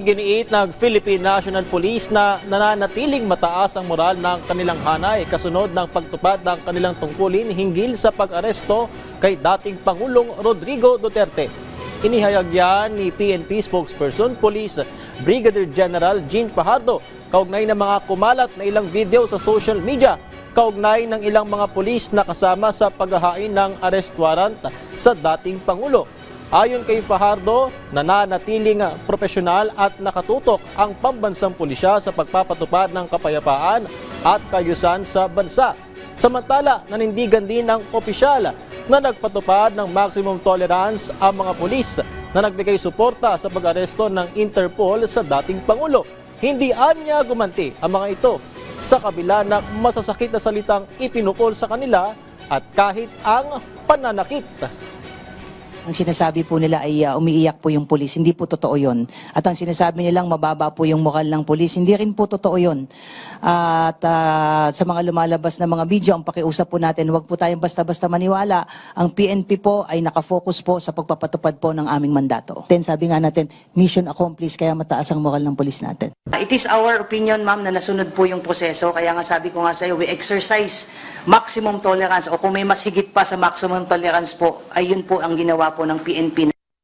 Iginiit ng Philippine National Police na nananatiling mataas ang moral ng kanilang hanay kasunod ng pagtupad ng kanilang tungkulin hinggil sa pag-aresto kay dating Pangulong Rodrigo Duterte. Inihayag yan ni PNP spokesperson Police Brigadier General Jean Fajardo kaugnay ng mga kumalat na ilang video sa social media kaugnay ng ilang mga pulis na kasama sa paghahain ng arrest warrant sa dating Pangulo. Ayon kay Fajardo, nananatiling profesional at nakatutok ang pambansang pulisya sa pagpapatupad ng kapayapaan at kaayusan sa bansa. Samantala, nanindigan din ng opisyal na nagpatupad ng maximum tolerance ang mga pulis na nagbigay suporta sa pag-aresto ng Interpol sa dating Pangulo. Hindi anya gumanti ang mga ito sa kabila ng masasakit na salitang ipinukol sa kanila at kahit ang pananakit. Ang sinasabi po nila ay umiiyak po yung pulis. Hindi po totoo yun. At ang sinasabi nilang mababa po yung moral ng pulis. Hindi rin po totoo yun. At sa mga lumalabas na mga video, ang pakiusap po natin, huwag po tayong basta-basta maniwala. Ang PNP po ay nakafocus po sa pagpapatupad po ng aming mandato. Sabi nga natin, mission accomplished, kaya mataas ang moral ng pulis natin. It is our opinion, ma'am, na nasunod po yung proseso. Kaya nga sabi ko nga sa iyo, we exercise maximum tolerance. O kung may mas higit pa sa maximum tolerance po, ay yun po ang ginawa po ng PNP.